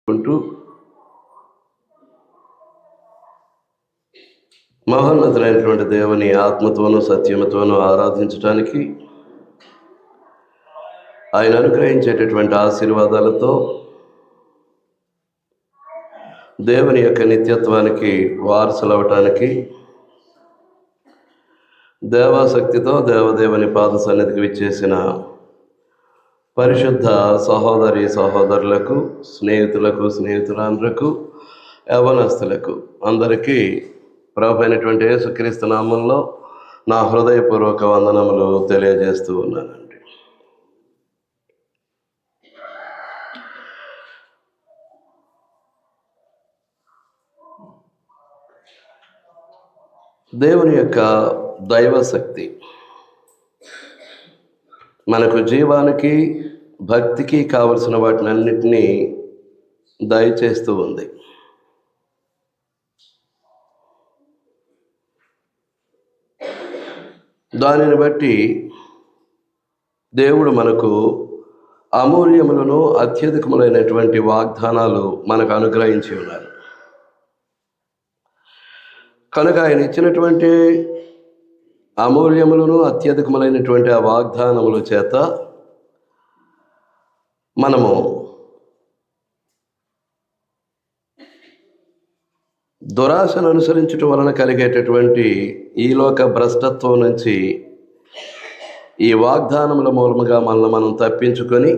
ఉంటూ మహోన్నతులైనటువంటి దేవుని ఆత్మతోనూ సత్యముతోనూ ఆరాధించడానికి, ఆయన అనుగ్రహించేటటువంటి ఆశీర్వాదాలతో దేవుని యొక్క నిత్యత్వానికి వారసులవటానికి దేవాసక్తితో దేవదేవుని పాద సన్నిధికి విచ్చేసిన పరిశుద్ధ సహోదరులకు, స్నేహితులందరకు, యవనస్తులకు అందరికీ ప్రభు అయినటువంటి యేసుక్రీస్తు నామంలో నా హృదయపూర్వక వందనములు తెలియజేస్తూ ఉన్నానండి. దేవుని యొక్క దైవశక్తి మనకు జీవానికి, భక్తికి కావలసిన వాటిని అన్నిటినీ దయచేస్తూ ఉంది. దానిని బట్టి దేవుడు మనకు అమూల్యములను, అత్యధికములైనటువంటి వాగ్దానాలు మనకు అనుగ్రహించి ఉన్నారు. కనుక ఆయన ఇచ్చినటువంటి అమూల్యములను, అత్యధికములైనటువంటి ఆ వాగ్దానముల చేత మనము దురాశను అనుసరించటం వలన కలిగేటటువంటి ఈ లోక భ్రష్టత్వం నుంచి ఈ వాగ్దానముల మూలముగా మనల్ని మనం తప్పించుకొని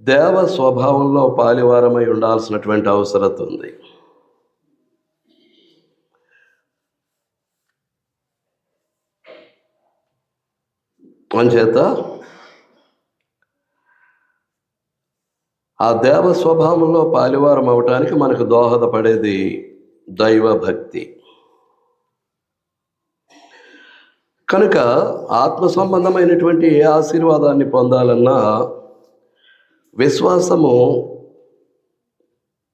దేవ స్వభావంలో పాలివారమై ఉండాల్సినటువంటి అవసరత ఉంది. అంచేత ఆ దేవ స్వభావంలో పాలివారం అవటానికి మనకు దోహదపడేది దైవభక్తి. కనుక ఆత్మ సంబంధమైనటువంటి ఏ ఆశీర్వాదాన్ని పొందాలన్నా విశ్వాసము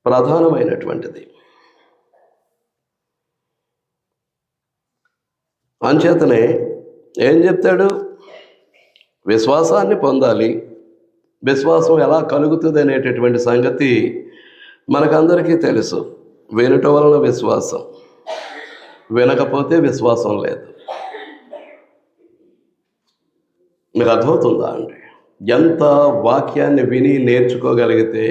ప్రధానమైనటువంటిది. అంచేతనే ఏం చెప్తాడు? విశ్వాసాన్ని పొందాలి. విశ్వాసం ఎలా కలుగుతుంది అనేటటువంటి సంగతి మనకందరికీ తెలుసు. వినటం వలన విశ్వాసం, వినకపోతే విశ్వాసం లేదు. మీకు అర్థమవుతుందా అండి? ఎంత వాక్యాన్ని విని నేర్చుకోగలిగితే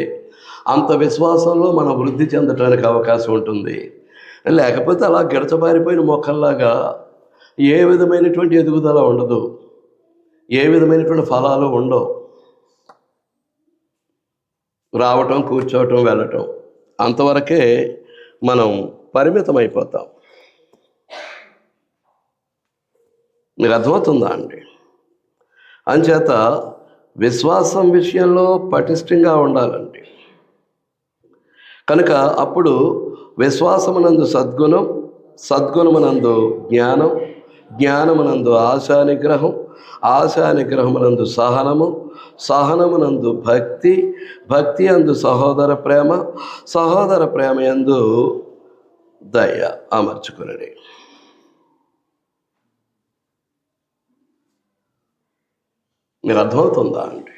అంత విశ్వాసంలో మనం వృద్ధి చెందడానికి అవకాశం ఉంటుంది. లేకపోతే అలా గిడచబారిపోయిన మొక్కల్లాగా ఏ విధమైనటువంటి ఎదుగుదల ఉండదు, ఏ విధమైనటువంటి ఫలాలు ఉండవు. రావటం, కూర్చోవటం, వెళ్ళటం, అంతవరకే మనం పరిమితమైపోతాం. మీకు అర్థమవుతుందా అండి? అంచేత విశ్వాసం విషయంలో పటిష్టంగా ఉండాలండి. కనుక అప్పుడు విశ్వాసమునందు సద్గుణం, సద్గుణమునందు జ్ఞానం, జ్ఞానమునందు ఆశానిగ్రహం, ఆశానిగ్రహమునందు సహనము, సహనమునందు భక్తి, భక్తి అందు సహోదర ప్రేమ, సహోదర ప్రేమ యందు దయ అమర్చుకుని. మీరు అర్థమవుతుందా అండి?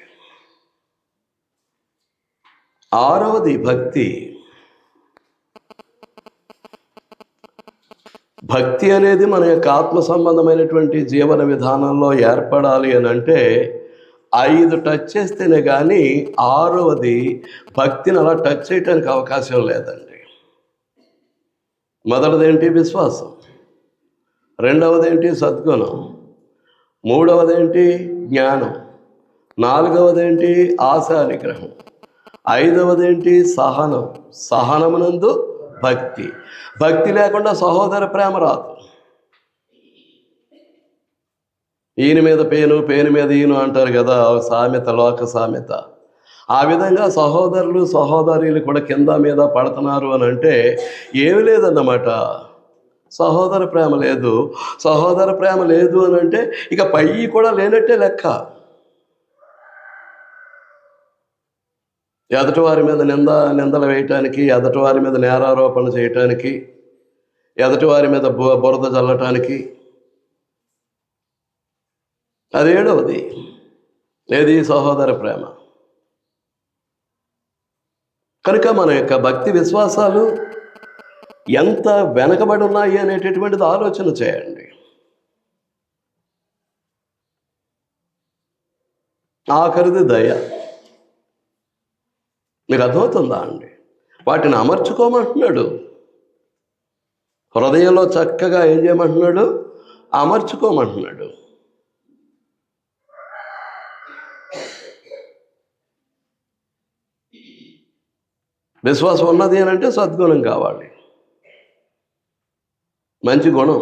ఆరవది భక్తి. భక్తి అనేది మన యొక్క ఆత్మ సంబంధమైనటువంటి జీవన విధానంలో ఏర్పడాలి అని అంటే 5 టచ్ చేస్తేనే కానీ 6వది భక్తిని అలా టచ్ చేయటానికి అవకాశం లేదండి. మొదటిదేంటి? విశ్వాసం. రెండవదేంటి? సద్గుణం. మూడవదేంటి? జ్ఞానం. నాలుగవదేంటి? ఆశానిగ్రహం. ఐదవదేంటి? సహనం. సహనమునందు భక్తి. భక్తి లేకుండా సహోదర ప్రేమ రాదు. ఈయన మీద పేను, పేను మీద ఈయన అంటారు కదా, సామెత, లోక సామెత. ఆ విధంగా సహోదరులు, సహోదరులు కూడా కింద మీద పడుతున్నారు అని అంటే ఏమి లేదన్నమాట. సహోదర ప్రేమ లేదు. సహోదర ప్రేమ లేదు అని అంటే ఇక పై కూడా లేనట్టే లెక్క. ఎదటివారి మీద నిందలు వేయటానికి, ఎదటివారి మీద నేరారోపణ చేయటానికి, ఎదటివారి మీద బురద చల్లటానికి. అదేడవది ఏది? సహోదర ప్రేమ. కనుక మన యొక్క భక్తి విశ్వాసాలు ఎంత వెనకబడి ఉన్నాయి అనేటటువంటిది ఆలోచన చేయండి. ఆఖరిది దయ. మీకు అర్థమవుతుందా అండి? వాటిని అమర్చుకోమంటున్నాడు. హృదయంలో చక్కగా ఏం చేయమంటున్నాడు? అమర్చుకోమంటున్నాడు. విశ్వాసం ఉన్నది అని అంటే సద్గుణం కావాలి, మంచి గుణం.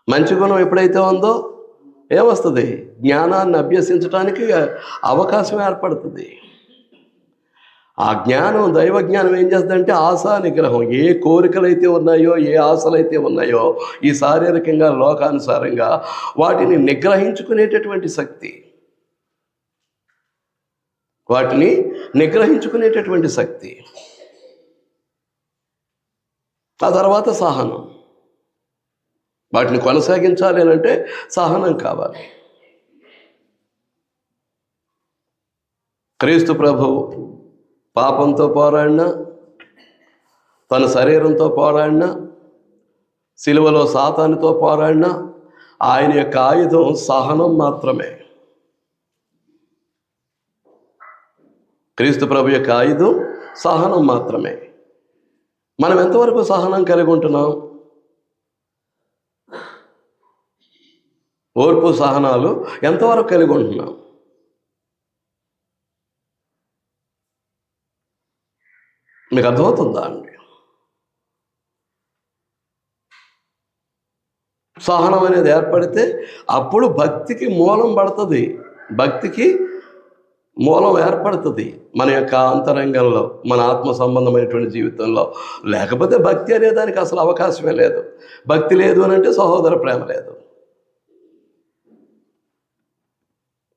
మంచి గుణం ఎప్పుడైతే ఉందో ఏమొస్తుంది? జ్ఞానాన్ని అభ్యసించడానికి అవకాశం ఏర్పడుతుంది. ఆ జ్ఞానం, దైవ జ్ఞానం ఏం చేస్తుందంటే ఆశా నిగ్రహం. ఏ కోరికలు అయితే ఉన్నాయో, ఏ ఆశలు అయితే ఉన్నాయో ఈ శారీరకంగా లోకానుసారంగా వాటిని నిగ్రహించుకునేటటువంటి శక్తి, వాటిని నిగ్రహించుకునేటటువంటి శక్తి. ఆ తర్వాత సహనం. వాటిని కొనసాగించాలి అని అంటే సహనం కావాలి. క్రీస్తు ప్రభువు పాపంతో పోరాడినా, తన శరీరంతో పోరాడినా, సిలువలో సాతానుతో పోరాడినా ఆయన యొక్క ఆయుధం సహనం మాత్రమే. క్రీస్తు ప్రభు యొక్క ఆయుధం సహనం మాత్రమే. మనం ఎంతవరకు సహనం కలిగి ఉంటున్నాం? ఓర్పు సహనాలు ఎంతవరకు కలిగి ఉంటున్నాం? మీకు అర్థమవుతుందా అండి? సహనం అనేది ఏర్పడితే అప్పుడు భక్తికి మూలం పడుతుంది, భక్తికి మూలం ఏర్పడుతుంది మన యొక్క అంతరంగంలో, మన ఆత్మ సంబంధమైనటువంటి జీవితంలో. లేకపోతే భక్తి అనే దానికి అసలు అవకాశమే లేదు. భక్తి లేదు అని అంటే సహోదర ప్రేమ లేదు.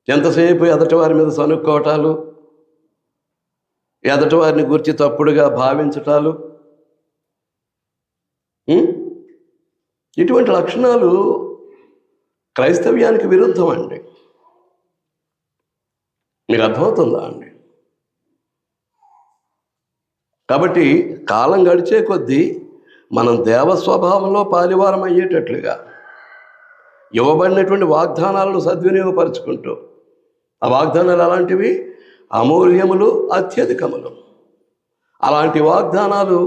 ఎంతసేపు ఎదటివారి మీద సనుక్కోవటాలు, ఎదటివారిని గురించి తప్పుడుగా భావించటాలు, ఇటువంటి లక్షణాలు క్రైస్తవ్యానికి విరుద్ధం అండి. మీకు అర్థమవుతుందా అండి? కాబట్టి కాలం గడిచే కొద్దీ మనం దేవ స్వభావంలో పాలివారం అయ్యేటట్లుగా ఇవ్వబడినటువంటి వాగ్దానాలను సద్వినియోగపరుచుకుంటూ, ఆ వాగ్దానాలు అలాంటివి అమూల్యములు, అత్యధికములు. అలాంటి వాగ్దానాలు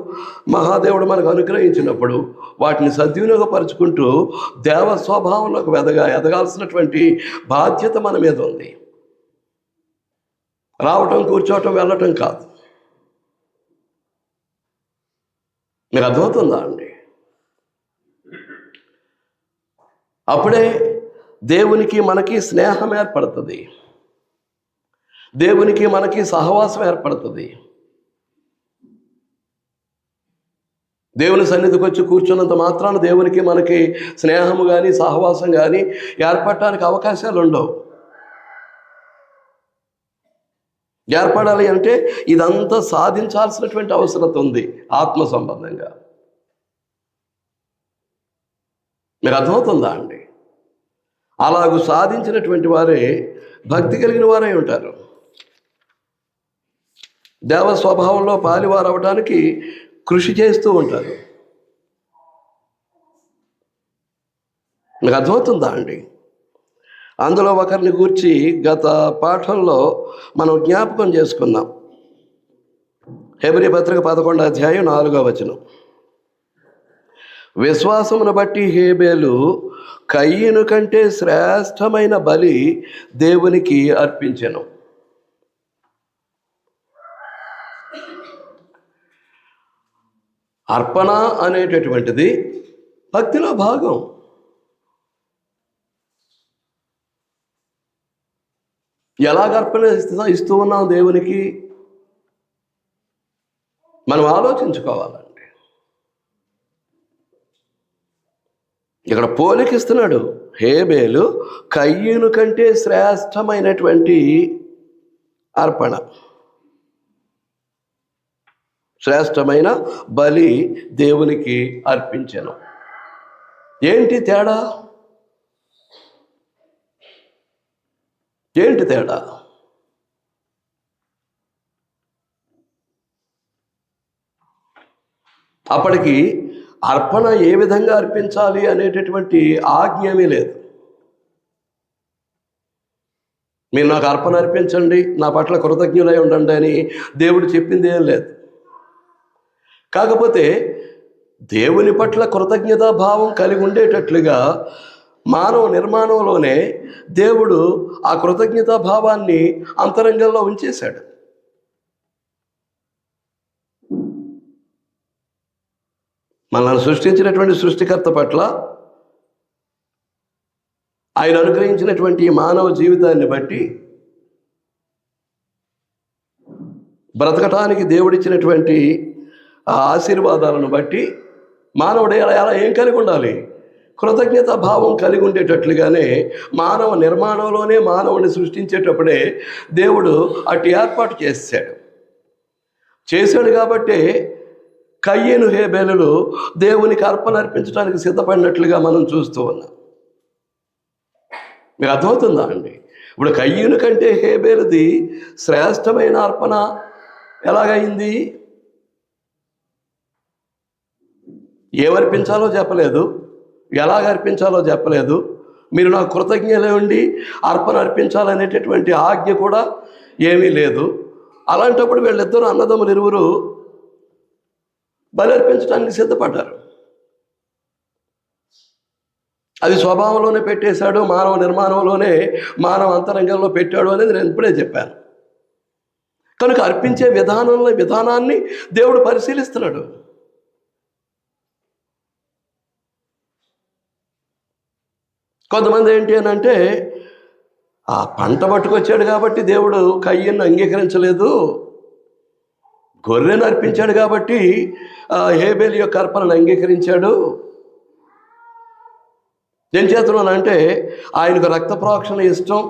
మహాదేవుడు మనకు అనుగ్రహించినప్పుడు వాటిని సద్వినియోగపరుచుకుంటూ దేవ స్వభావంలోకి ఎదగాల్సినటువంటి బాధ్యత మన మీద ఉంది. రావటం, కూర్చోవటం, వెళ్ళటం కాదు. మీకు అర్థమవుతుందా అండి? అప్పుడే దేవునికి మనకి స్నేహం ఏర్పడుతుంది, దేవునికి మనకి సహవాసం ఏర్పడుతుంది. దేవుని సన్నిధికి వచ్చి కూర్చున్నంత మాత్రాన దేవునికి మనకి స్నేహము కానీ సహవాసం కానీ ఏర్పడటానికి అవకాశాలు ఉండవు. ఏర్పడాలి అంటే ఇదంతా సాధించాల్సినటువంటి అవసరం ఉంది ఆత్మ సంబంధంగా. మీకు అర్థమవుతుందా అండి? అలాగూ సాధించినటువంటి వారే భక్తి కలిగిన వారై ఉంటారు. దేవ స్వభావంలో పాలివారు అవడానికి కృషి చేస్తూ ఉంటారు. మీకు అర్థమవుతుందా అండి? అందులో ఒకరిని గూర్చి గత పాఠంలో మనం జ్ఞాపకం చేసుకున్నాం. హెబ్రీ పత్రిక 11వ అధ్యాయం 4వ వచనం. విశ్వాసమును బట్టి హేబేలు కయీను కంటే శ్రేష్టమైన బలి దేవునికి అర్పించెను. అర్పణ అనేటటువంటిది భక్తిలో భాగం. ఎలాగ అర్పణ ఇస్తూ ఉన్నాం దేవునికి మనం ఆలోచించుకోవాలండి. ఇక్కడ పోలికిస్తున్నాడు. హేబేలు కయ్యూను కంటే శ్రేష్టమైనటువంటి అర్పణ, శ్రేష్టమైన బలి దేవునికి అర్పించెను. ఏంటి తేడా? ఏంటి తేడా? అప్పటికి అర్పణ ఏ విధంగా అర్పించాలి అనేటటువంటి ఆజ్ఞ ఏమీ లేదు. మీరు నాకు అర్పణ అర్పించండి, నా పట్ల కృతజ్ఞులై ఉండండి అని దేవుడు చెప్పింది ఏం లేదు. కాకపోతే దేవుని పట్ల కృతజ్ఞతా భావం కలిగి ఉండేటట్లుగా మానవ నిర్మాణంలోనే దేవుడు ఆ కృతజ్ఞతా భావాన్ని అంతరంగంలో ఉంచేశాడు. మనల్ని సృష్టించినటువంటి సృష్టికర్త పట్ల, ఆయన అనుగ్రహించినటువంటి మానవ జీవితాన్ని బట్టి, బ్రతకటానికి దేవుడిచ్చినటువంటి ఆ ఆశీర్వాదాలను బట్టి మానవుడు ఎలా ఏం కలిగి ఉండాలి? కృతజ్ఞత భావం కలిగి ఉండేటట్లుగానే మానవ నిర్మాణంలోనే మానవుని సృష్టించేటప్పుడే దేవుడు అటు ఏర్పాటు చేశాడు కాబట్టి కయ్యను హేబేలులు దేవునికి అర్పణ అర్పించడానికి సిద్ధపడినట్లుగా మనం చూస్తూ ఉన్నాం. మీకు అర్థమవుతుందా అండి? ఇప్పుడు కయ్యను కంటే హేబేలుది శ్రేష్టమైన అర్పణ ఎలాగైంది? ఏమర్పించాలో చెప్పలేదు, ఎలాగ అర్పించాలో చెప్పలేదు. మీరు నాకు కృతజ్ఞతలే ఉండి అర్పణ అర్పించాలనేటటువంటి ఆజ్ఞ కూడా ఏమీ లేదు. అలాంటప్పుడు వీళ్ళిద్దరూ అన్నదమ్ములు ఇరువురు బలి అర్పించడానికి సిద్ధపడ్డారు. అది స్వభావంలోనే పెట్టేశాడు, మానవ నిర్మాణంలోనే మానవ అంతరంగంలో పెట్టాడు అనేది నేను ఇప్పుడే చెప్పాను. కనుక అర్పించే విధానాన్ని దేవుడు పరిశీలిస్తున్నాడు. కొంతమంది ఏంటి అని అంటే, ఆ పంట పట్టుకొచ్చాడు కాబట్టి దేవుడు కయ్యను అంగీకరించలేదు, గొర్రెను అర్పించాడు కాబట్టి హేబేలు యొక్క అర్పణను అంగీకరించాడు. ఏం చేస్తున్నానంటే ఆయనకు రక్త ప్రోక్షణ ఇష్టం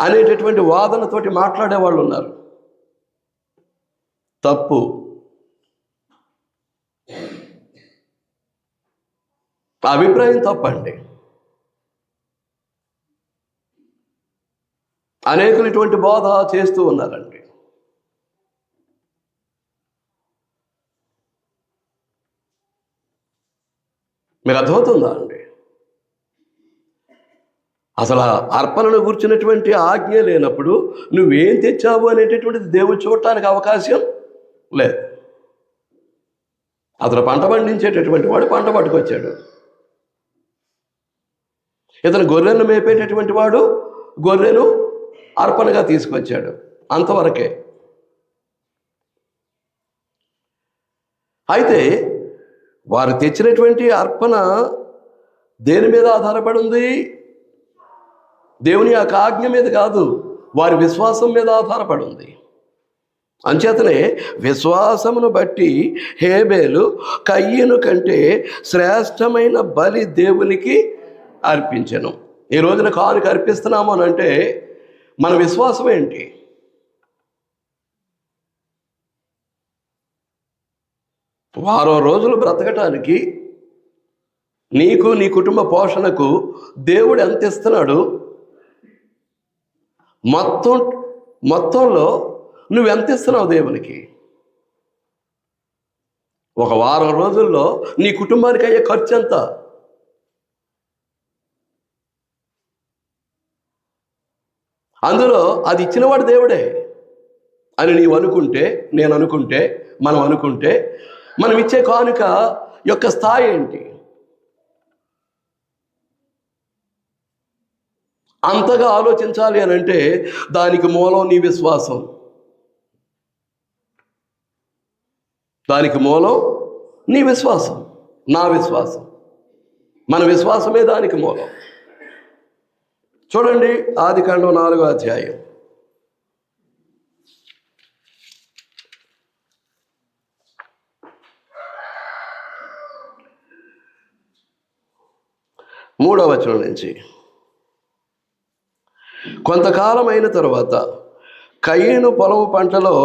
అనేటటువంటి వాదనతోటి మాట్లాడే వాళ్ళు ఉన్నారు. తప్పు. అభిప్రాయం తప్పండి. అనేకులు ఇటువంటి బోధ చేస్తూ ఉన్నారండి. మీకు అర్థమవుతుందా అండి? అసలు అర్పణను కూర్చున్నటువంటి ఆజ్ఞ లేనప్పుడు నువ్వేం తెచ్చావు అనేటటువంటిది దేవుడు చూడటానికి అవకాశం లేదు. అతను పంట పండించేటటువంటి వాడు పంట పట్టుకొచ్చాడు, ఇతను గొర్రెను మేపేటటువంటి వాడు గొర్రెను అర్పణగా తీసుకొచ్చాడు, అంతవరకే. అయితే వారు తెచ్చినటువంటి అర్పణ దేని మీద ఆధారపడి ఉంది? దేవుని యొక్క ఆజ్ఞ మీద కాదు, వారి విశ్వాసం మీద ఆధారపడి ఉంది. అంచేతనే విశ్వాసమును బట్టి హేబేలు కయ్యను కంటే శ్రేష్టమైన బలి దేవునికి అర్పించెను. ఈ రోజున కానుక అర్పిస్తున్నాము అని అంటే మన విశ్వాసం ఏంటి? వారం రోజులు బ్రతకటానికి నీకు నీ కుటుంబ పోషణకు దేవుడు ఎంత ఇస్తున్నాడు? మొత్తంలో నువ్వెంత ఇస్తున్నావు దేవునికి? ఒక వారం రోజుల్లో నీ కుటుంబానికి అయ్యే ఖర్చు ఎంత? అందులో అది ఇచ్చినవాడు దేవుడే అని నీవు అనుకుంటే, నేను అనుకుంటే, మనం అనుకుంటే, మనం ఇచ్చే కానుక యొక్క స్థాయి ఏంటి? అంతగా ఆలోచించాలి అని అంటే దానికి మూలం నీ విశ్వాసం. దానికి మూలం నీ విశ్వాసం, నా విశ్వాసం, మన విశ్వాసమే దానికి మూలం. చూడండి, ఆదికాండం 4వ అధ్యాయం. మూడవ వచనం నుంచి. కొంతకాలం అయిన తరువాత కయీను పొలము పంటలో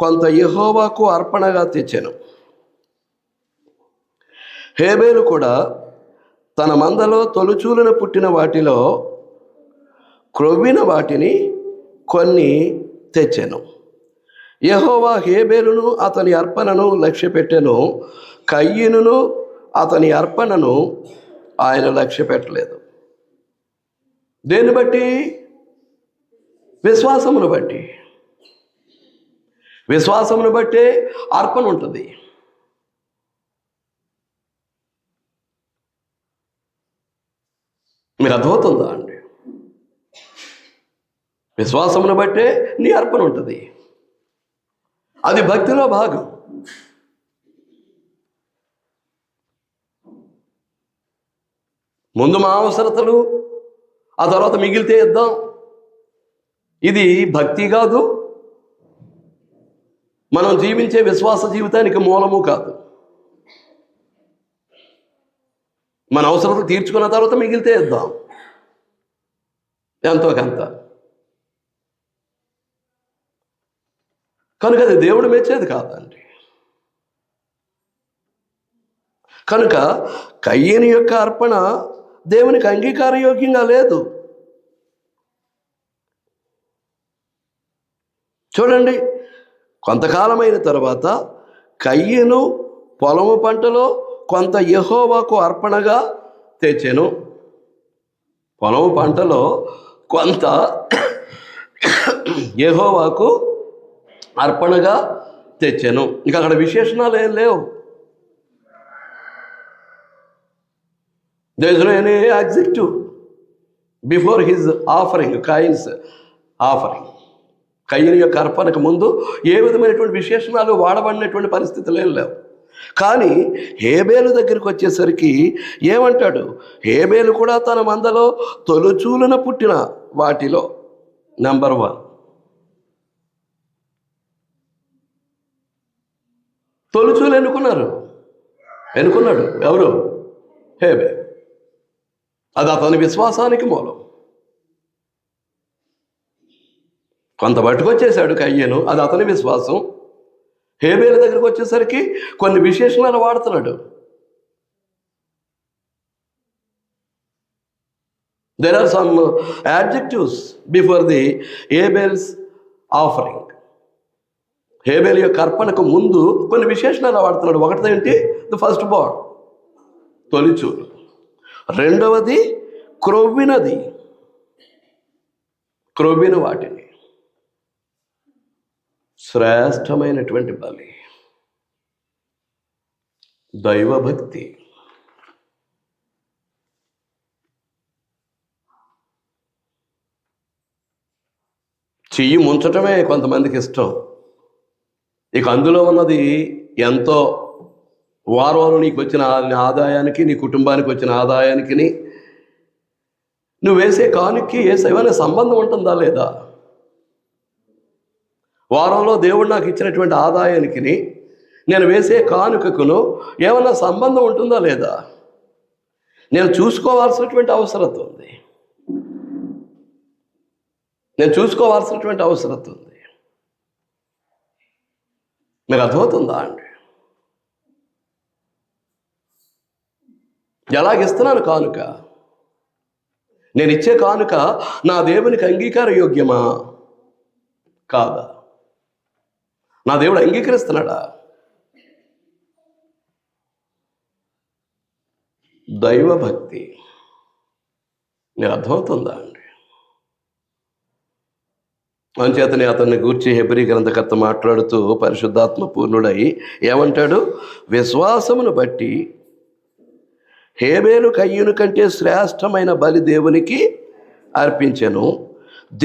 కొంత యెహోవాకు అర్పణగా తెచ్చెను. హేబేలు కూడా తన మందలో తొలుచూలున పుట్టిన వాటిలో క్రొవ్విన వాటిని కొన్ని తెచ్చెను. యెహోవా హేబేలును అతని అర్పణను లక్ష్యపెట్టెను, కయీనును అతని అర్పణను ఆయన లక్ష్యపెట్టలేదు. దేన్ని బట్టి? విశ్వాసమును బట్టి. విశ్వాసమును బట్టే అర్పణ ఉంటుంది. మీకు అర్థమవుతుందా అండి? విశ్వాసమును బట్టే నీ అర్పణ ఉంటుంది. అది భక్తిలో భాగం. ముందు మా అవసరతలు, ఆ తర్వాత మిగిలితే ఇద్దాం. ఇది భక్తి కాదు, మనం జీవించే విశ్వాస జీవితానికి మూలము కాదు. మన అవసరతలు తీర్చుకున్న తర్వాత మిగిలితే ఇద్దాం, ఎంతో కొంత. కనుక అది దేవుడు మెచ్చేది కాదండి. కనుక కయ్యని యొక్క అర్పణ దేవునికి అంగీకారయోగ్యంగా లేదు. చూడండి, కొంతకాలమైన తర్వాత కయ్యను పొలము పంటలో కొంత యెహోవాకు అర్పణగా తెచ్చెను. పొలము పంటలో కొంత యెహోవాకు అర్పణగా తెచ్చెను. ఇంకా అక్కడ విశేషణాలు ఏం లేవు. There is no any adjective before his offering, Cain's offering. కయ్యని యొక్క అర్పణకు ముందు ఏ విధమైనటువంటి విశేషణాలు వాడబడినటువంటి పరిస్థితులు ఏం లేవు. కానీ హేబేలు దగ్గరికి వచ్చేసరికి ఏమంటాడు? హేబేలు కూడా తన మందలో తొలుచూలున పుట్టిన వాటిలో నెంబర్ 1. తొలుచూలు ఎన్నుకున్నాడు ఎవరు? హేబేలు. అది అతని విశ్వాసానికి మూలం. కొంత పట్టుకొచ్చేశాడు కయ్యను, అది అతని విశ్వాసం. హేబేలు దగ్గరికి వచ్చేసరికి కొన్ని విశేషణాలు వాడుతున్నాడు. There are some adjectives before the Abel's offering. హేబేలు యొక్క అర్పణకు ముందు కొన్ని విశేషణాలు వాడుతున్నాడు. ఒకటిది ఏంటి? ది ఫస్ట్ బార్న్, తొలిచూలు. రెండవది క్రొవ్వినది, క్రొవ్విన వాటిని. శ్రేష్టమైనటువంటి బలి దైవభక్తి. చెయ్యి ముంచటమే కొంతమందికి ఇష్టం. ఇక అందులో ఉన్నది ఎంతో వారంలో నీకు వచ్చిన ఆదాయానికి, నీ కుటుంబానికి వచ్చిన ఆదాయానికి, నువ్వు వేసే కానుకకి ఏమైనా సంబంధం ఉంటుందా లేదా? వారంలో దేవుడు నాకు ఇచ్చినటువంటి ఆదాయానికి నేను వేసే కానుకకును ఏమైనా సంబంధం ఉంటుందా లేదా? నేను చూసుకోవాల్సినటువంటి అవసరం ఉంది. మీకు అర్థమవుతుందా అండి? ఎలాగిస్తున్నాను కానుక? నేను ఇచ్చే కానుక నా దేవునికి అంగీకార యోగ్యమా కాదా? నా దేవుడు అంగీకరిస్తున్నాడా? దైవభక్తి. మీకు అర్థమవుతుందా అండి? అంచేతనే అతన్ని గూర్చి హెబ్రీ గ్రంథకర్త మాట్లాడుతూ పరిశుద్ధాత్మ పూర్ణుడై ఏమంటాడు? విశ్వాసమును బట్టి హేబేలు కయ్యూను కంటే శ్రేష్టమైన బలి దేవునికి అర్పించెను.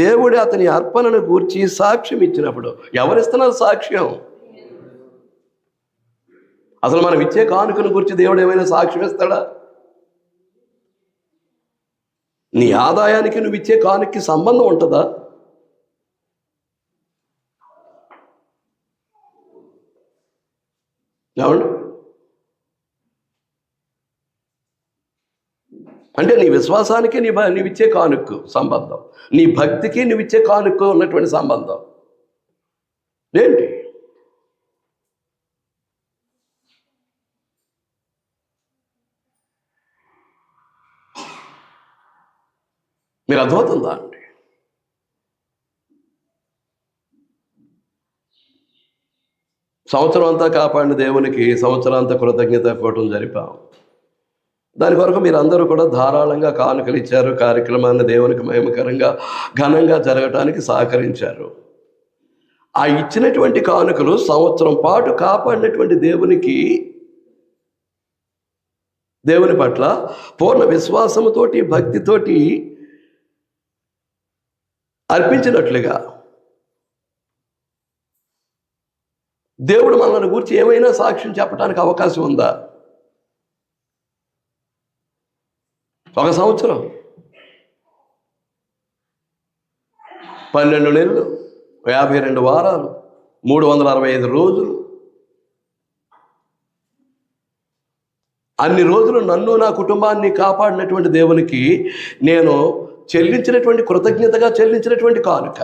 దేవుడు అతని అర్పణను గూర్చి సాక్ష్యం ఇచ్చినప్పుడు. ఎవరిస్తున్నారు సాక్ష్యం? అసలు మనం ఇచ్చే కానుకను గురించి దేవుడు ఏమైనా సాక్ష్యం ఇస్తాడా? నీ ఆదాయానికి నువ్వు ఇచ్చే కానుకకి సంబంధం ఉంటుందా? ఏమండి? అంటే నీ విశ్వాసానికి నీవిచ్చే కానుక్కు సంబంధం, నీ భక్తికి నువ్విచ్చే కానుక్కు ఉన్నటువంటి సంబంధం ఏంటి? మీరు అర్థమవుతుందా అండి? సంవత్సరం అంతా కాపాడిన దేవునికి సంవత్సరం అంతా కృతజ్ఞత ఇవ్వటం జరిపాం. దాని కొరకు మీరు అందరూ కూడా ధారాళంగా కానుకలు ఇచ్చారు. కార్యక్రమాన్ని దేవునికి మహిమకరంగా ఘనంగా జరగటానికి సహకరించారు. ఆ ఇచ్చినటువంటి కానుకలు సంవత్సరం పాటు కాపాడినటువంటి దేవుని పట్ల పూర్ణ విశ్వాసముతోటి భక్తితోటి అర్పించినట్లుగా దేవుడు మనల్ని గురించి ఏమైనా సాక్ష్యం చెప్పడానికి అవకాశం ఉందా? ఒక సంవత్సరం, 12 నెలలు, 52 వారాలు, 365 రోజులు, అన్ని రోజులు నన్ను నా కుటుంబాన్ని కాపాడినటువంటి దేవునికి నేను కృతజ్ఞతగా చెల్లించినటువంటి కానుక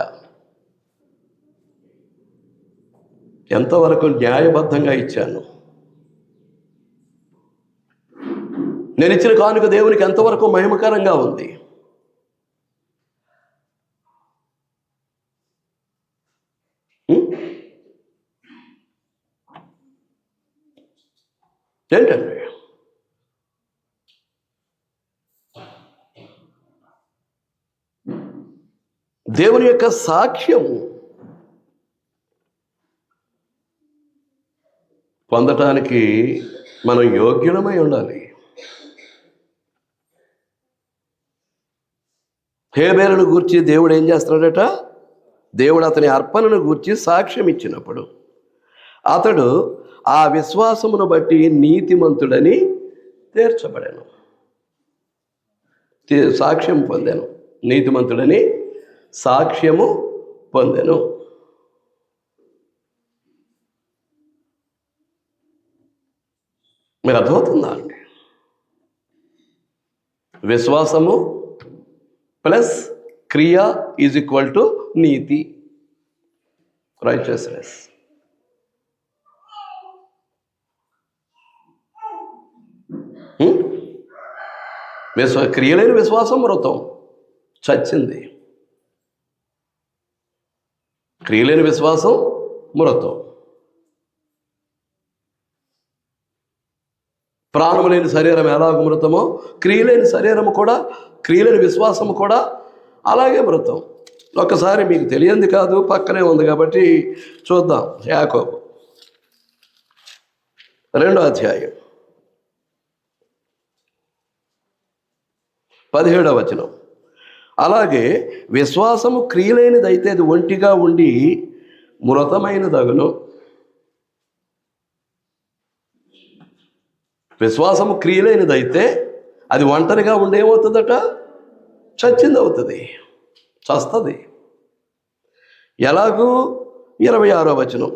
ఎంతవరకు న్యాయబద్ధంగా ఇచ్చాను? నేను ఇచ్చిన కానుక దేవునికి ఎంతవరకు మహిమకరంగా ఉంది? ఏంటండి? దేవుని యొక్క సాక్ష్యం పొందటానికి మనం యోగ్యులమై ఉండాలి. హేబేలును గూర్చి దేవుడు ఏం చేస్తున్నాడట? దేవుడు అతని అర్పణను గూర్చి సాక్ష్యం ఇచ్చినప్పుడు అతడు ఆ విశ్వాసమును బట్టి నీతిమంతుడని తీర్చబడాను. సాక్ష్యం పొందాను. నీతిమంతుడని సాక్ష్యము పొందాను. మీరు అర్థమవుతుందా అండి? విశ్వాసము ప్లస్ క్రియ is equal to NITI, righteousness. క్రియలేని విశ్వాసం మృతం, చచ్చింది. క్రియలేని విశ్వాసం మృతం. ప్రాణము లేని శరీరం ఎలాగ మృతమో క్రియలేని శరీరము కూడా, క్రియలేని విశ్వాసము కూడా అలాగే మృతం. ఒక్కసారి మీకు తెలియంది కాదు, పక్కనే ఉంది కాబట్టి చూద్దాం. యాకోబు 2వ అధ్యాయం 17వ వచనం. అలాగే విశ్వాసము క్రియలేనిదైతే అది ఒంటిగా ఉండి మృతమైనదగును. విశ్వాసము క్రియలేనిదైతే అది ఒంటరిగా ఉండేమవుతుందట? చచ్చింది అవుతుంది, చస్తుంది. ఎలాగూ 26వ వచనం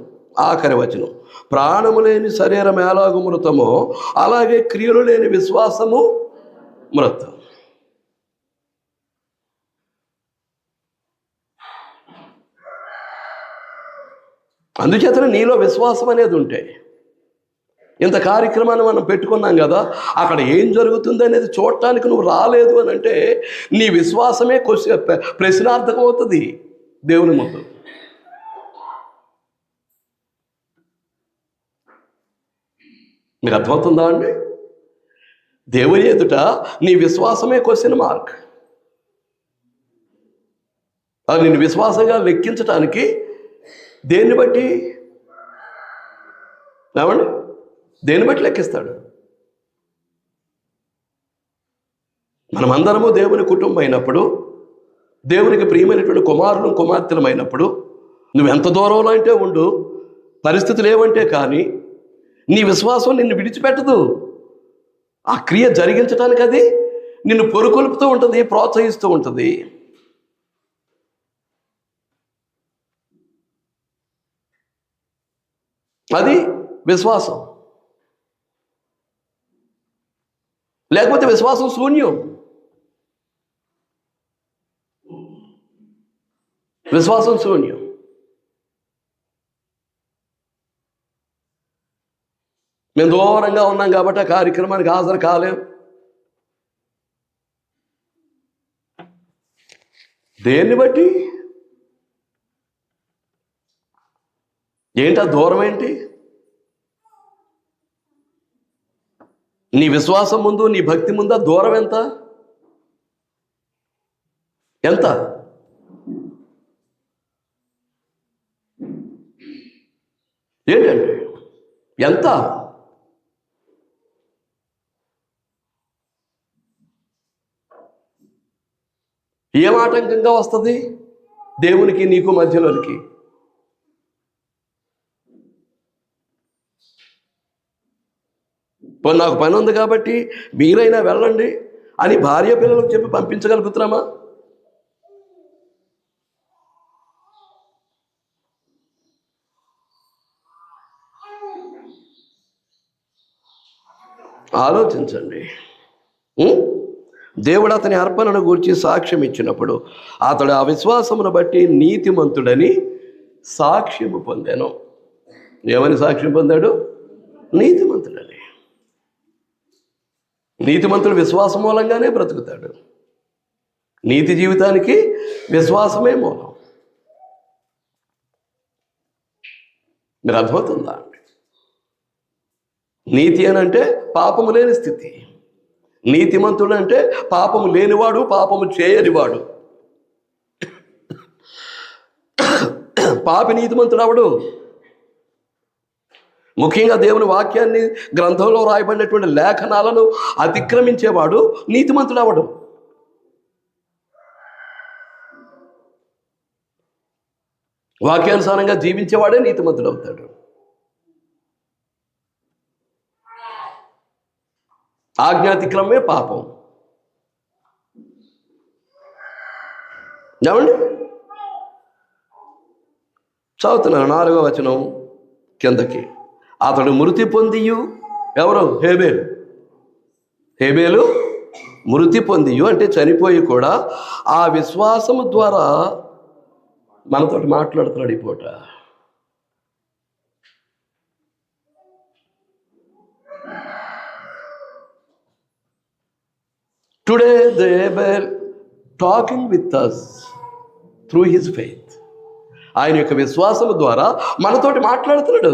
ఆఖరి వచనం, ప్రాణము లేని శరీరం ఎలాగూ మృతమో అలాగే క్రియలు లేని విశ్వాసము మృతం. అందుచేతనే నీలో విశ్వాసం అనేది ఉంటే, ఇంత కార్యక్రమాన్ని మనం పెట్టుకున్నాం కదా, అక్కడ ఏం జరుగుతుంది అనేది చూడటానికి నువ్వు రాలేదు అని అంటే నీ విశ్వాసమే ప్రశ్నార్థకం అవుతుంది దేవుని ముందు. మీరు అర్థమవుతుందా అండి? దేవుని ఎదుట నీ విశ్వాసమే క్వశ్చన్ మార్క్. అది నిన్ను విశ్వాసంగా లెక్కించటానికి దేన్ని బట్టి ఏమండి? దేన్ని బట్టి లెక్కిస్తాడు? మనమందరము దేవుని కుటుంబం అయినప్పుడు, దేవునికి ప్రియమైనటువంటి కుమారులు కుమార్తెలమైనప్పుడు, నువ్వెంత దూరంలో అంటే ఉండు, పరిస్థితులు ఏమంటే కానీ నీ విశ్వాసం నిన్ను విడిచిపెట్టదు. ఆ క్రియ జరిగించడానికి అది నిన్ను పొరుకొల్పుతూ ఉంటుంది, ప్రోత్సహిస్తూ ఉంటుంది. అది విశ్వాసం. లేకపోతే విశ్వాసం శూన్యం. విశ్వాసం శూన్యం. మేము దూరంగా ఉన్నాం కాబట్టి ఆ కార్యక్రమానికి హాజరు కాలేం. దేన్ని బట్టి? ఏంటి ఆ దూరం ఏంటి? నీ విశ్వాసం ముందు, నీ భక్తి ముందు దూరం ఎంత? ఎంత? ఏంటండి ఎంత? ఏం ఆటంకంగా వస్తుంది దేవునికి నీకు మధ్యలోనికి? నాకు పని ఉంది కాబట్టి మీరైనా వెళ్ళండి అని భార్య పిల్లలకు చెప్పి పంపించగలుగుతున్నామా? ఆలోచించండి. దేవుడు అతని అర్పణను గూర్చి సాక్ష్యం ఇచ్చినప్పుడు అతడు ఆ విశ్వాసమును బట్టి నీతిమంతుడని సాక్ష్యము పొందాను. ఏమని సాక్ష్యం పొందాడు? నీతిమంతుడని. నీతిమంతుడు విశ్వాసం మూలంగానే బ్రతుకుతాడు. నీతి జీవితానికి విశ్వాసమే మూలం. మీరు అర్థమవుతుందా? నీతి అని అంటే పాపము లేని స్థితి. నీతిమంతుడు అంటే పాపము లేనివాడు, పాపము చేయనివాడు. పాపి నీతిమంతుడు అవడు. ముఖ్యంగా దేవుని వాక్యాన్ని, గ్రంథంలో రాయబడినటువంటి లేఖనాలను అతిక్రమించేవాడు నీతిమంతుడు అవడు. వాక్యానుసారంగా జీవించేవాడే నీతిమంతుడు అవుతాడు. ఆజ్ఞాతిక్రమే పాపం. ఏమండి? చదువుతున్నాను 4వ వచనం కిందకి. అతడు మృతి పొందియు, ఎవరు? హేబేలు మృతి పొందియు అంటే చనిపోయి కూడా ఆ విశ్వాసము ద్వారా మనతోటి మాట్లాడుతున్నాడు ఈ పూట. Today they were talking with us through his faith. ఆయన యొక్క విశ్వాసము ద్వారా మనతోటి మాట్లాడుతున్నాడు.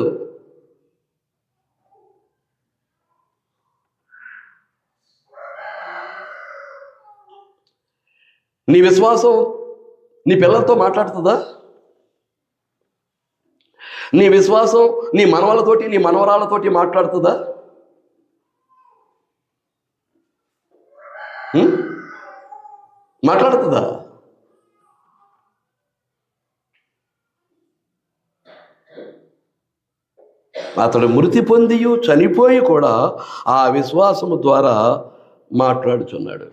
నీ విశ్వాసం నీ పిల్లలతో మాట్లాడుతుందా? నీ విశ్వాసం నీ మనవలతోటి, నీ మనవరాలతోటి మాట్లాడుతుందా? మాట్లాడుతుందా? అతడు మృతి పొందియు చనిపోయి కూడా ఆ విశ్వాసము ద్వారా మాట్లాడుచున్నాడు.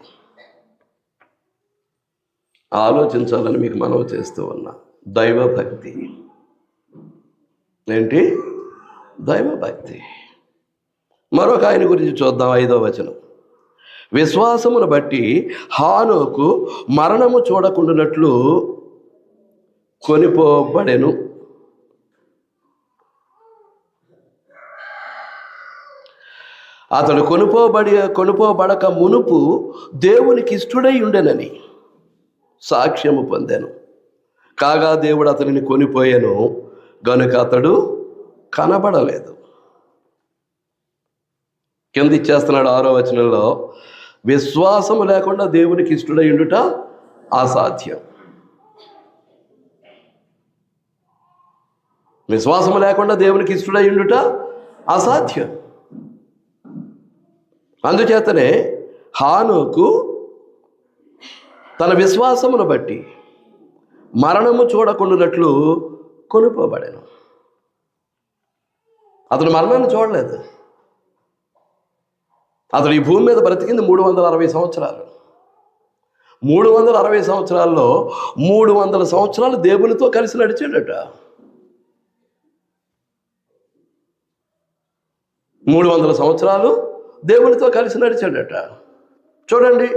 ఆలోచించాలని మీకు మనవి చేస్తూ ఉన్నా. దైవభక్తి ఏంటి? దైవభక్తి. మరొక ఆయన గురించి చూద్దాం. 5వ వచనం. విశ్వాసమును బట్టి హానోకు మరణము చూడకుండానట్లు కొనిపోబడెను. అతడు కొనుపోబడక మునుపు దేవునికి ఇష్టడై ఉండెనని సాక్ష్యము పొందాను. కాగా దేవుడు అతనిని కొనిపోయాను గనుక అతడు కనబడలేదు. కింద ఇచ్చేస్తున్నాడు 6వ వచనంలో. విశ్వాసము లేకుండా దేవునికి ఇష్టడై ఉండుట అసాధ్యం. విశ్వాసము లేకుండా దేవునికి ఇష్టడై ఉండుట అసాధ్యం. అందుచేతనే హానోకు తన విశ్వాసమును బట్టి మరణము చూడకుండానట్లు కొనుపోబడెను. అతడు మరణాన్ని చూడలేదు. అతడు ఈ భూమి మీద బ్రతికింది 360 సంవత్సరాలు. 360 సంవత్సరాల్లో 300 సంవత్సరాలు దేవునితో కలిసి నడిచాడట. 300 సంవత్సరాలు దేవునితో కలిసి నడిచాడట. చూడండి,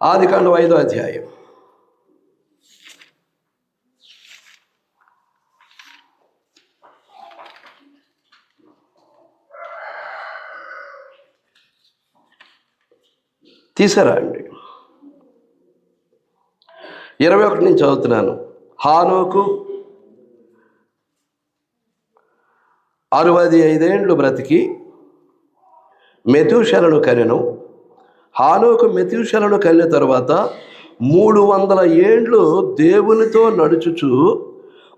ఆదికాండం 5వ అధ్యాయం. తీసారా అండి? 21 నుంచి చదువుతున్నాను. హానోకు 65 ఏండ్లు బ్రతికి మెతూషెలను కనెను. హానోకు మెతూషెలను కనిన తరువాత 300 ఏండ్లు దేవునితో నడుచుచు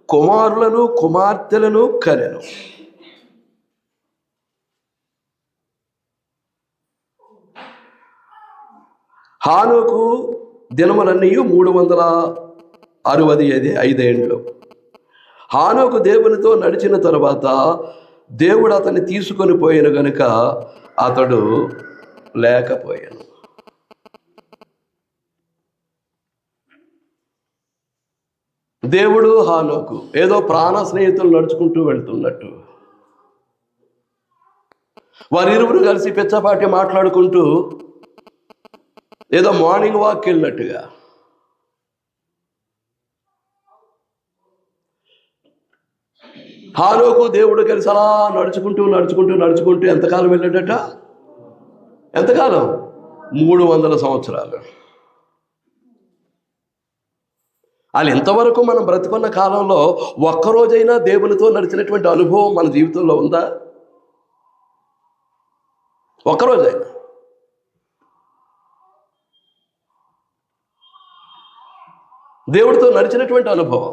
కుమారులను కుమార్తెలను కనెను. హానోకు దినములన్నీ 365 ఏండ్లు. హానోకు దేవునితో నడిచిన తరువాత దేవుడు అతన్ని తీసుకొని పోయిన గనుక అతడు లేకపోయాను. దేవుడు హానోకు ఏదో ప్రాణ స్నేహితులు నడుచుకుంటూ వెళ్తున్నట్టు, వారిరువురు కలిసి పిచ్చపాటి మాట్లాడుకుంటూ ఏదో మార్నింగ్ వాక్ వెళ్ళినట్టుగా హానోకు దేవుడు కలిసి అలా నడుచుకుంటూ నడుచుకుంటూ నడుచుకుంటూ ఎంతకాలం వెళ్ళాడట? ఎంతకాలం? 300 సంవత్సరాలు. వాళ్ళు ఇంతవరకు మనం బ్రతుకున్న కాలంలో ఒక్కరోజైనా దేవునితో నడిచినటువంటి అనుభవం మన జీవితంలో ఉందా? ఒక్కరోజైనా? దేవుడితో నడిచినటువంటి అనుభవం.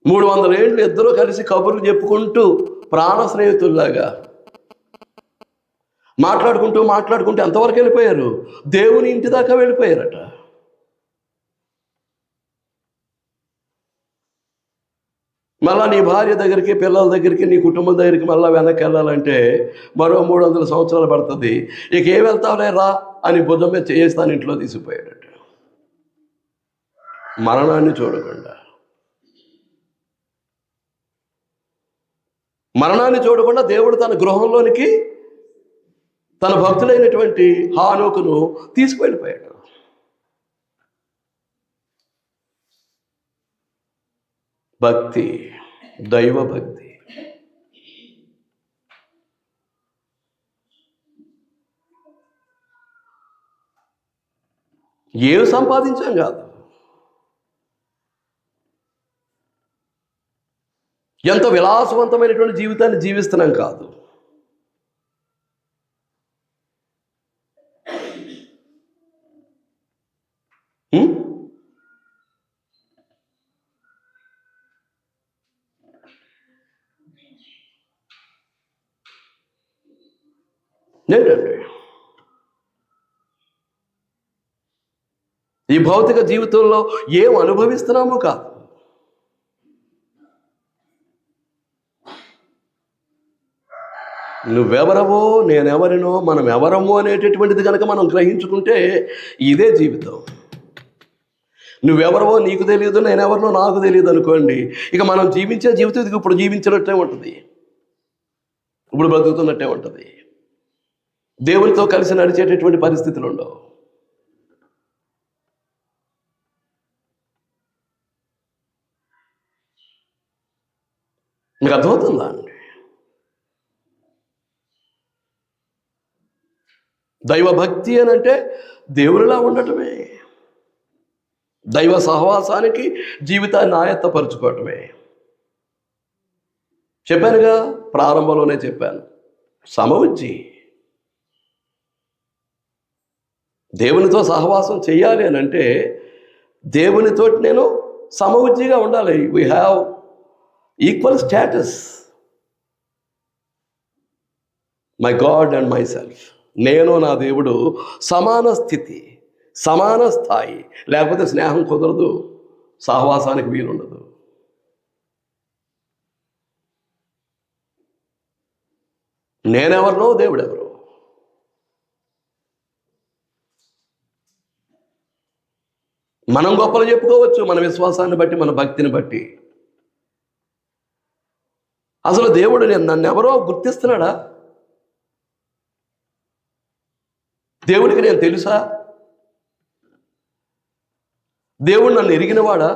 మూడు 300 ఏళ్ళు ఇద్దరూ కలిసి కబుర్లు చెప్పుకుంటూ ప్రాణ స్నేహితుల్లాగా మాట్లాడుకుంటూ మాట్లాడుకుంటూ ఎంతవరకు వెళ్ళిపోయారు? దేవుని ఇంటి దాకా వెళ్ళిపోయారట. మళ్ళా నీ భార్య దగ్గరికి, పిల్లల దగ్గరికి, నీ కుటుంబం దగ్గరికి మళ్ళీ వెనక్కి వెళ్ళాలంటే మరో 300 సంవత్సరాలు పడుతుంది. ఇక ఏం వెళ్తావులే రా అని భుజం మీద చేస్తాను ఇంట్లో తీసిపోయాడట. మరణాన్ని చూడకుండా, దేవుడు తన గృహంలోనికి తన భక్తులైనటువంటి హానోకును తీసుకువెళ్ళిపోయాడు. భక్తి, దైవ భక్తి. ఏం సంపాదించాం కాదు, ఎంత విలాసవంతమైనటువంటి జీవితాన్ని జీవిస్తున్నాం కాదు. ఏంటండి ఈ భౌతిక జీవితంలో ఏం అనుభవిస్తున్నామో కాదు, నువ్వెవరవో నేనెవరినో మనం ఎవరమో అనేటటువంటిది కనుక మనం గ్రహించుకుంటే ఇదే జీవితం. నువ్వెవరవో నీకు తెలియదు, నేనెవరినో నాకు తెలియదు అనుకోండి, ఇక మనం జీవించే జీవితం ఇది ఇప్పుడు జీవించినట్టే ఉంటుంది, ఇప్పుడు బతుకుతున్నట్టే ఉంటుంది. దేవునితో కలిసి నడిచేటటువంటి పరిస్థితులు ఉండవు. మీకు అర్థమవుతుందా అండి? దైవభక్తి అని అంటే దేవునిలా ఉండటమే, దైవ సహవాసానికి జీవితాన్ని ఆయత్తపరుచుకోవటమే. చెప్పానుగా, ప్రారంభంలోనే చెప్పాను, సమవుజ్జి. దేవునితో సహవాసం చేయాలి అని అంటే దేవునితో నేను సమవుజ్జిగా ఉండాలి. We have equal status, my God and my self. నేను నా దేవుడు సమాన స్థితి, సమాన స్థాయి. లేకపోతే స్నేహం కుదరదు, సహవాసానికి వీలుండదు. నేనెవరినో దేవుడెవరో. మనం గొప్పలు చెప్పుకోవచ్చు మన విశ్వాసాన్ని బట్టి, మన భక్తిని బట్టి. అసలు దేవుడు నన్నెవరో గుర్తిస్తున్నాడా? దేవుడికి నేను తెలుసా? దేవుడు నన్ను ఎరిగినవాడా?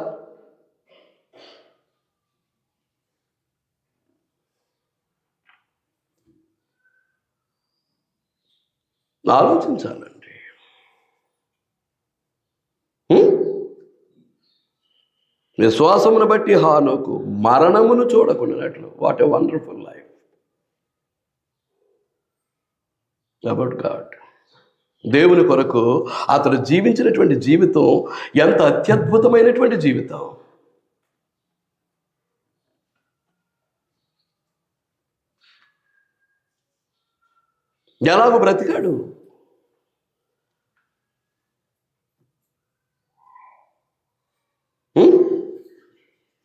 ఆలోచించాలండి. విశ్వాసమును బట్టి హానోకు మరణమును చూడకుండానట్లు. What a wonderful life about God. దేవుని కొరకు అతడు జీవించినటువంటి జీవితం ఎంత అత్యద్భుతమైనటువంటి జీవితం. ఎలాగో బ్రతికాడు.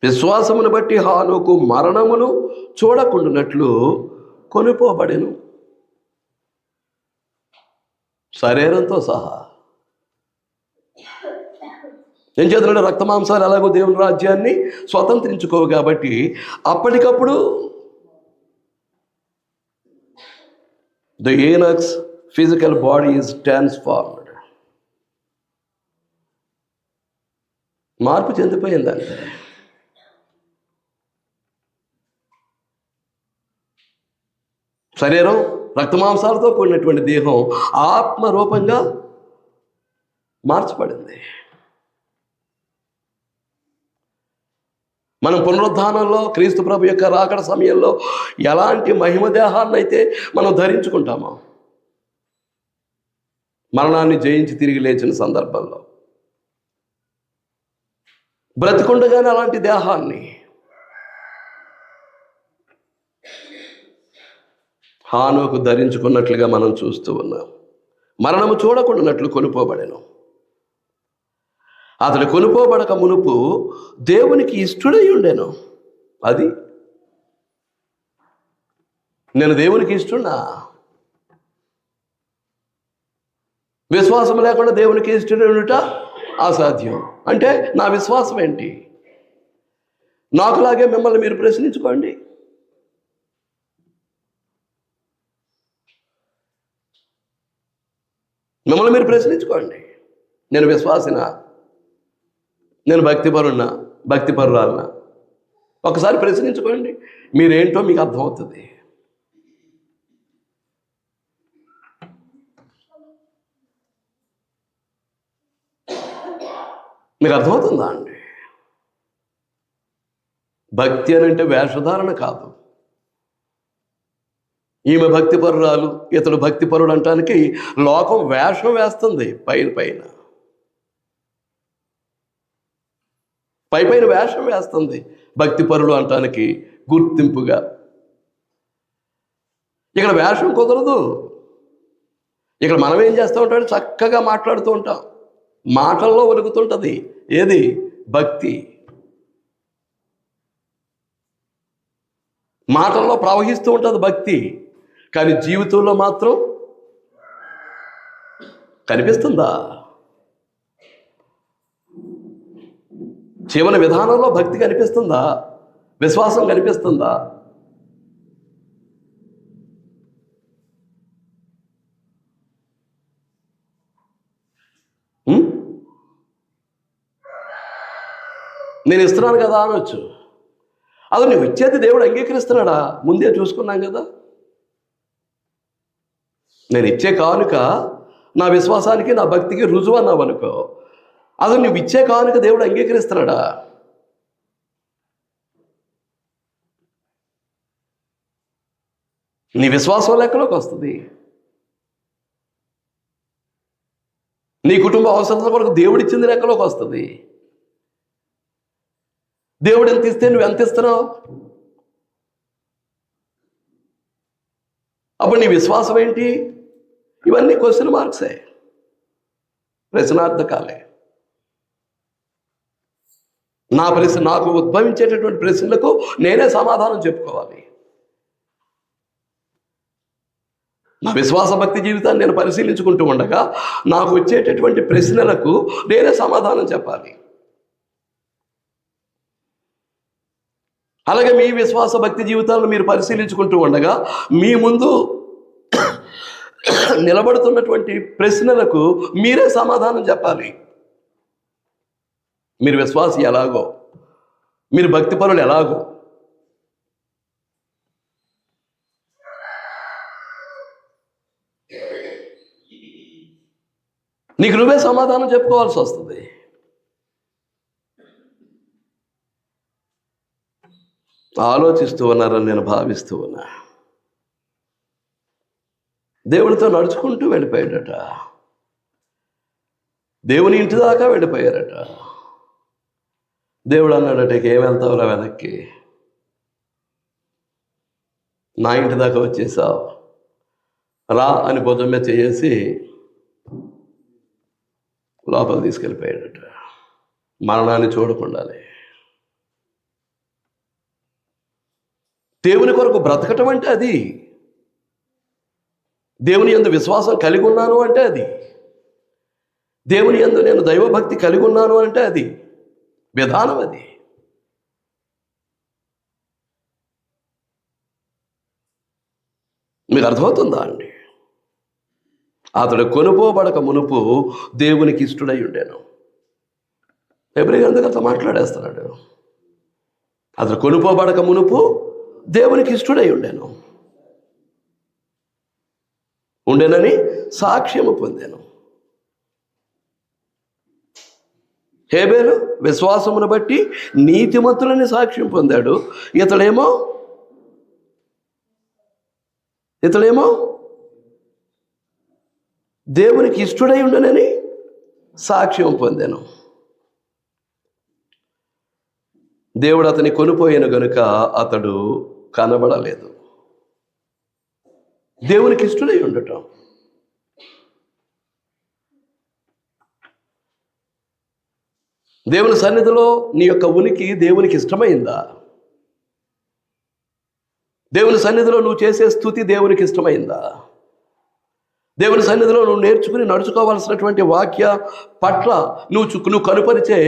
విశ్వాసమును బట్టి హానోకు మరణమును చూడకుండానట్లు కొనిపోబడెను, శరీరంతో సహా. ఏం చేస్తున్నాడు? రక్తమాంసాలు ఎలాగో దేవుని రాజ్యాన్ని స్వతంత్రించుకోవు కాబట్టి అప్పటికప్పుడు the eunuch's physical body is transformed. మార్పు చెందిపోయిందంటే శరీరం రక్తమాంసాలతో కూడినటువంటి దేహం ఆత్మరూపంగా మార్చబడింది. మనం పునరుద్ధానంలో క్రీస్తు ప్రభు యొక్క రాకడ సమయంలో ఎలాంటి మహిమ దేహాన్ని అయితే మనం ధరించుకుంటామో, మరణాన్ని జయించి తిరిగి లేచిన సందర్భంలో బ్రతికుండగానే అలాంటి దేహాన్ని హానోకు ధరించుకున్నట్లుగా మనం చూస్తూ ఉన్నాం. మరణము చూడకుండానట్లు కొనుపోబడెను. అతడు కొనుపోబడక మునుపు దేవునికి ఇష్టడై ఉండెను. అది నేను దేవునికి ఇష్టడున్నా. విశ్వాసం లేకుండా దేవునికి ఇష్టడై ఉండుట అసాధ్యం. అంటే నా విశ్వాసం ఏంటి? నాకులాగే మిమ్మల్ని మీరు ప్రశ్నించుకోండి. మిమ్మల్ని మీరు ప్రశ్నించుకోండి. నేను విశ్వాసినా? నేను భక్తిపరున్నా? భక్తిపరురాలనా? ఒకసారి ప్రశ్నించుకోండి. మీరేంటో మీకు అర్థమవుతుంది. మీకు అర్థమవుతుందా అండి? భక్తి అని అంటే వేషధారణ కాదు. ఈమె భక్తిపరురాలు, ఇతడు భక్తిపరుడు అంటానికి లోకం వేషం వేస్తుంది. పైన వేషం వేస్తుంది భక్తిపరుడు అంటానికి గుర్తింపుగా. ఇక్కడ వేషం కుదరదు. ఇక్కడ మనం ఏం చేస్తూ ఉంటాం? చక్కగా మాట్లాడుతూ ఉంటాం. మాటల్లో ఒలుగుతుంటుంది. ఏది? భక్తి. మాటల్లో ప్రవహిస్తూ ఉంటుంది భక్తి. కానీ జీవితంలో మాత్రం కనిపిస్తుందా? జీవన విధానంలో భక్తి కనిపిస్తుందా? విశ్వాసం కనిపిస్తుందా? నేను ఇస్తున్నాను కదా అనొచ్చు. అది నువ్వు ఇచ్చేది దేవుడు అంగీకరిస్తున్నాడా? ముందే చూసుకున్నాం కదా. నేను ఇచ్చే కానుక నా విశ్వాసానికి, నా భక్తికి రుజువు అన్నావు అనుకో, అది నువ్వు ఇచ్చే కానుక దేవుడు అంగీకరిస్తున్నాడా? నీ విశ్వాసం లెక్కలోకి వస్తుంది. నీ కుటుంబ అవసరాల కొరకు దేవుడు ఇచ్చింది లెక్కలోకి వస్తుంది. దేవుడు ఎంత ఇస్తే నువ్వు ఎంత ఇస్తున్నావు? అప్పుడు నీ విశ్వాసం ఏంటి? ఇవన్నీ క్వశ్చన్ మార్క్సే, ప్రశ్నార్థకాలే. నాకు ఉద్భవించేటటువంటి ప్రశ్నలకు నేనే సమాధానం చెప్పుకోవాలి. నా విశ్వాస భక్తి జీవితాన్ని నేను పరిశీలించుకుంటూ ఉండగా నాకు వచ్చేటటువంటి ప్రశ్నలకు నేనే సమాధానం చెప్పాలి. అలాగే మీ విశ్వాస భక్తి జీవితాలను మీరు పరిశీలించుకుంటూ ఉండగా మీ ముందు నిలబడుతున్నటువంటి ప్రశ్నలకు మీరే సమాధానం చెప్పాలి. మీరు విశ్వాసి ఎలాగో, మీరు భక్తి పరులు ఎలాగో, నీకు నువ్వే సమాధానం చెప్పుకోవాల్సి వస్తుంది. ఆలోచిస్తూ ఉన్నారని నేను భావిస్తూ ఉన్నా. దేవునితో నడుచుకుంటూ వెళ్ళిపోయాడట. దేవుని ఇంటి దాకా వెళ్ళిపోయారట. దేవుడు అన్నాడట, ఏం వెళ్తావురా వెనక్కి, నా ఇంటి దాకా వచ్చేసావు, రా అని భుజం మీద చేసి లోపల తీసుకెళ్ళిపోయాడట. మరణాన్ని చూడకుండానే. దేవుని కొరకు బ్రతకటం అంటే అది. దేవుని యందు విశ్వాసం కలిగి ఉన్నాను అంటే అది. దేవుని యందు నేను దైవభక్తి కలిగి ఉన్నాను అంటే అది విధానం. అది మీకు అర్థమవుతుందా అండి? అతడు కొనుపోబడక మునుపు దేవునికి ఇష్టడై ఉండేను. హెబ్రీ గ్రంథకర్త మాట్లాడేస్తున్నాడు. అతడు కొనుపోబడక మునుపు దేవునికి ఇష్టడై ఉండేనని సాక్ష్యము పొందాను. హేబేలు విశ్వాసమును బట్టి నీతిమంతులని సాక్ష్యం పొందాడు. ఇతడేమో దేవునికి ఇష్టడై ఉండనని సాక్ష్యం పొందాను. దేవుడు అతని కొనిపోయిన గనుక అతడు కనబడలేదు. దేవునికి ఇష్టడై ఉండటం. దేవుని సన్నిధిలో నీ యొక్క ఉనికి దేవునికి ఇష్టమైందా? దేవుని సన్నిధిలో నువ్వు చేసే స్తుతి దేవునికి ఇష్టమైందా? దేవుని సన్నిధిలో నువ్వు నేర్చుకుని నడుచుకోవాల్సినటువంటి వాక్య పట్ల నువ్వు కనుపరిచే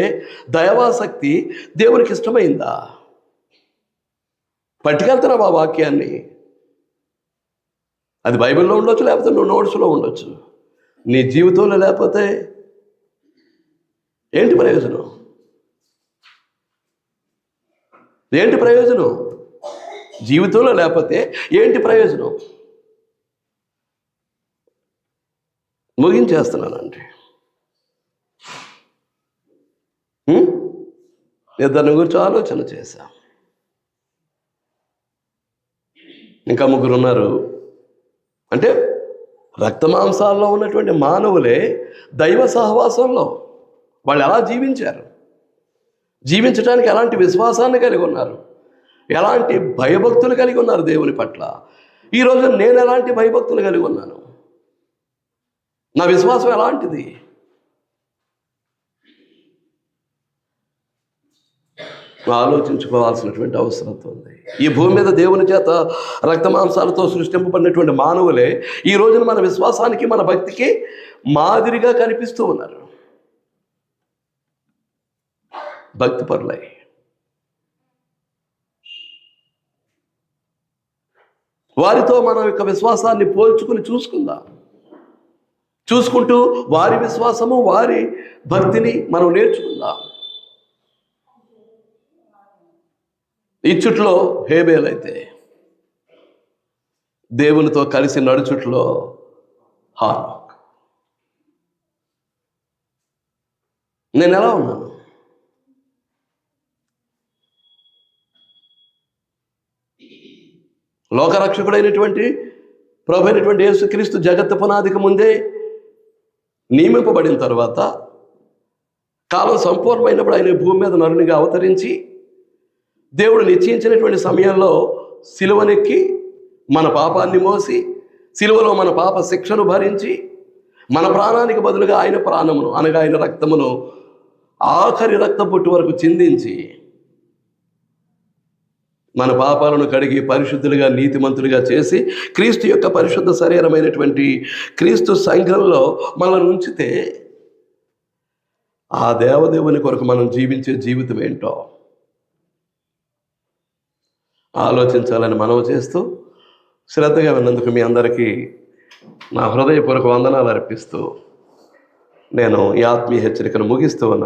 దైవాసక్తి దేవునికి ఇష్టమైందా? పట్టుకెళ్తున్నావు ఆ వాక్యాన్ని. అది బైబిల్లో ఉండొచ్చు, లేకపోతే నువ్వు నోట్స్లో ఉండొచ్చు. నీ జీవితంలో లేకపోతే ఏంటి ప్రయోజనం? ఏంటి ప్రయోజనం? జీవితంలో లేకపోతే ఏంటి ప్రయోజనం? ముగించేస్తున్నానండి. ఇద్దరిని గురించి ఆలోచన చేశాం. ఇంకా ముగ్గురు ఉన్నారు. అంటే రక్తమాంసాల్లో ఉన్నటువంటి మానవులే దైవ సహవాసంలో వాళ్ళు ఎలా జీవించారు, జీవించడానికి ఎలాంటి విశ్వాసాన్ని కలిగి ఉన్నారు, ఎలాంటి భయభక్తులు కలిగి ఉన్నారు దేవుని పట్ల. ఈరోజు నేను ఎలాంటి భయభక్తులు కలిగి ఉన్నాను? నా విశ్వాసం ఎలాంటిది? ఆలోచించుకోవాల్సినటువంటి అవసరం ఉంది. ఈ భూమి మీద దేవుని చేత రక్తమాంసాలతో సృష్టింపబడినటువంటి మానవులే ఈ రోజున మన విశ్వాసానికి, మన భక్తికి మాదిరిగా కనిపిస్తూ ఉన్నారు. భక్తి పరులై వారితో మన యొక్క విశ్వాసాన్ని పోల్చుకుని చూసుకుంటూ వారి విశ్వాసము, వారి భక్తిని మనం నేర్చుకుందాం. ఇచ్చుట్లో హేబేల్ అయితే దేవునితో కలిసి నడుచుట్లో హానోక్. నేను ఎలా ఉన్నాను? లోకరక్షకుడైనటువంటి ప్రభు అయినటువంటి యేసుక్రీస్తు జగత్తు పునాదికి ముందే నియమింపబడిన తర్వాత కాలం సంపూర్ణమైనప్పుడు ఆయన భూమి మీద నరునిగా అవతరించి దేవుడు నిశ్చయించినటువంటి సమయంలో సిలువనెక్కి మన పాపాన్ని మోసి సిలువలో మన పాప శిక్షను భరించి మన ప్రాణానికి బదులుగా ఆయన ప్రాణమును అనగా ఆయన రక్తమును ఆఖరి రక్త పొట్టు వరకు చిందించి మన పాపాలను కడిగి పరిశుద్ధులుగా నీతిమంతులుగా చేసి క్రీస్తు యొక్క పరిశుద్ధ శరీరమైనటువంటి క్రీస్తు సంఘంలో మనల్ని ఉంచితే ఆ దేవదేవుని కొరకు మనం జీవించే జీవితం ఏంటో ఆలోచించాలని మనవి చేస్తూ శ్రద్ధగా విన్నందుకు మీ అందరికీ నా హృదయపూర్వక వందనాలు అర్పిస్తూ నేను ఈ ఆత్మీయ హెచ్చరికను ముగిస్తూ ఉన్నాను.